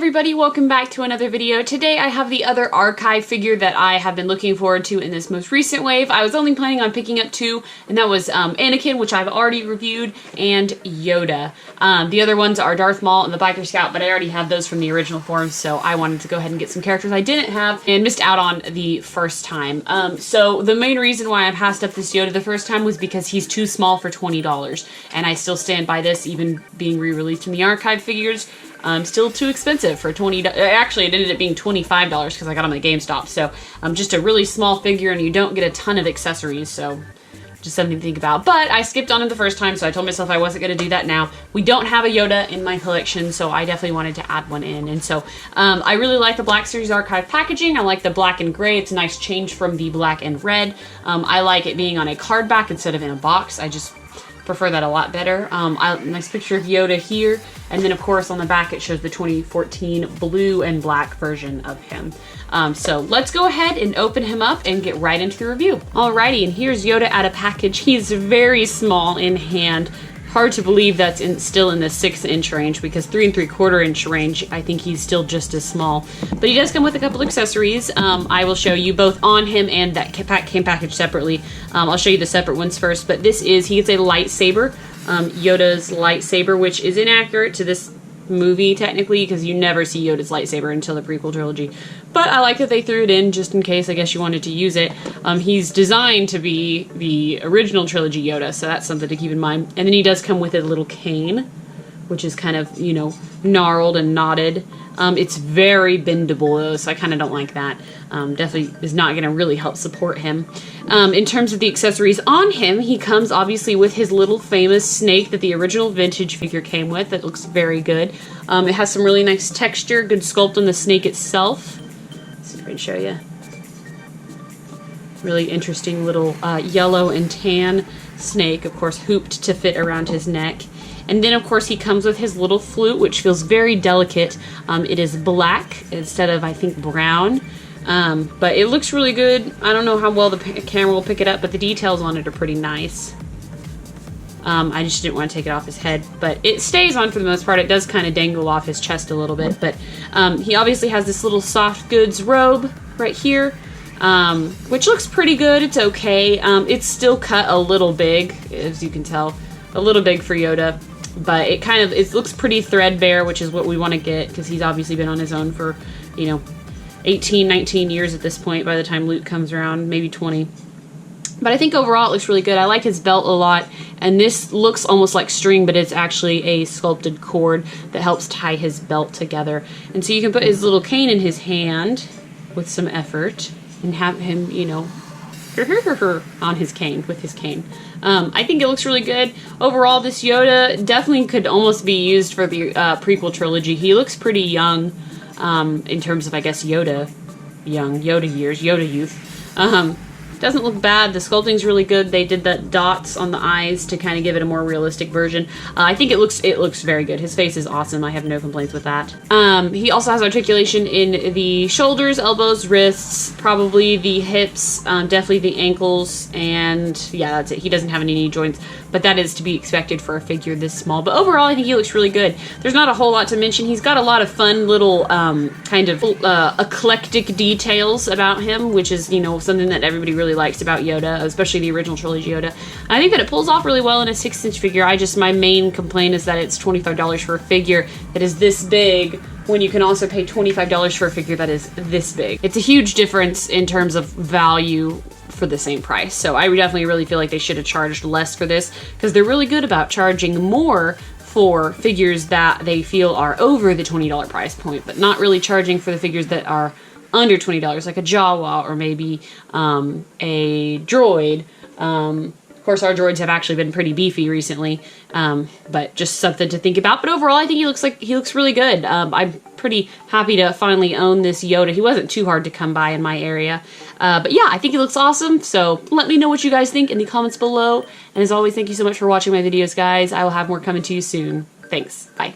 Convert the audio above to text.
everybody, welcome back to another video. Today I have the other archive figure that I have been looking forward to in this most recent wave. I was only planning on picking up two, and that was Anakin, which I've already reviewed, and Yoda. The other ones are Darth Maul and the Biker Scout, but I already have those from the original forms, so I wanted to go ahead and get some characters I didn't have and missed out on the first time. So the main reason why I passed up this Yoda the first time was because he's too small for $20, and I still stand by this, even being re-released in the archive figures. Still too expensive for $20. Actually, it ended up being $25 because I got them at GameStop. So, just a really small figure, and you don't get a ton of accessories. So, just something to think about. But I skipped on it the first time, so I told myself I wasn't going to do that now. We don't have a Yoda in my collection, so I definitely wanted to add one in. And so, I really like the Black Series Archive packaging. I like the black and gray. It's a nice change from the black and red. I like it being on a card back instead of in a box. I just prefer that a lot better. Nice picture of Yoda here, and then of course on the back it shows the 2014 blue and black version of him. So let's go ahead and open him up and get right into the review. Alrighty, and here's Yoda out of package. He's very small in hand. Hard to believe that's still in the 6-inch range, because 3 3/4 inch range, I think he's still just as small. But he does come with a couple accessories. I will show you both on him, and that came packaged separately. I'll show you the separate ones first, but he gets a lightsaber, Yoda's lightsaber, which is inaccurate to this movie technically, because you never see Yoda's lightsaber until the prequel trilogy. But I like that they threw it in just in case, I guess you wanted to use it. He's designed to be the original trilogy Yoda, so that's something to keep in mind. And then he does come with a little cane, which is kind of, you know, gnarled and knotted. It's very bendable though, so I kind of don't like that. Definitely is not going to really help support him. In terms of the accessories on him, he comes obviously with his little famous snake that the original vintage figure came with. That looks very good. It has some really nice texture, good sculpt on the snake itself. Let's see if I can show you. Really interesting little yellow and tan snake, of course hooped to fit around his neck. And then, of course, he comes with his little flute, which feels very delicate. It is black instead of, I think, brown. But it looks really good. I don't know how well the camera will pick it up, but the details on it are pretty nice. I just didn't want to take it off his head. But it stays on for the most part. It does kind of dangle off his chest a little bit. But he obviously has this little soft goods robe right here, which looks pretty good. It's okay. It's still cut a little big, as you can tell. A little big for Yoda. But it looks pretty threadbare, which is what we want to get, because he's obviously been on his own for, 18, 19 years at this point by the time Luke comes around, maybe 20. But I think overall it looks really good. I like his belt a lot, and this looks almost like string, but it's actually a sculpted cord that helps tie his belt together. And so you can put his little cane in his hand with some effort and have him, on his cane, with his cane. I think it looks really good. Overall, this Yoda definitely could almost be used for the prequel trilogy. He looks pretty young in terms of, I guess, Yoda years, Yoda youth. Doesn't look bad. The sculpting's really good. They did the dots on the eyes to kind of give it a more realistic version. I think it looks very good. His face is awesome. I have no complaints with that. He also has articulation in the shoulders, elbows, wrists, probably the hips, definitely the ankles, and yeah, that's it. He doesn't have any knee joints, but that is to be expected for a figure this small. But overall, I think he looks really good. There's not a whole lot to mention. He's got a lot of fun little kind of eclectic details about him, which is, something that everybody really likes about Yoda, especially the original trilogy Yoda. I think that it pulls off really well in a 6-inch figure. My main complaint is that it's $25 for a figure that is this big, when you can also pay $25 for a figure that is this big. It's a huge difference in terms of value for the same price. So I definitely really feel like they should have charged less for this, because they're really good about charging more for figures that they feel are over the $20 price point, but not really charging for the figures that are under $20, like a Jawa or maybe a droid. Of course, our droids have actually been pretty beefy recently, but just something to think about. But overall, I think he looks really good. I'm pretty happy to finally own this Yoda. He wasn't too hard to come by in my area. But yeah, I think he looks awesome. So let me know what you guys think in the comments below. And as always, thank you so much for watching my videos, guys. I will have more coming to you soon. Thanks. Bye.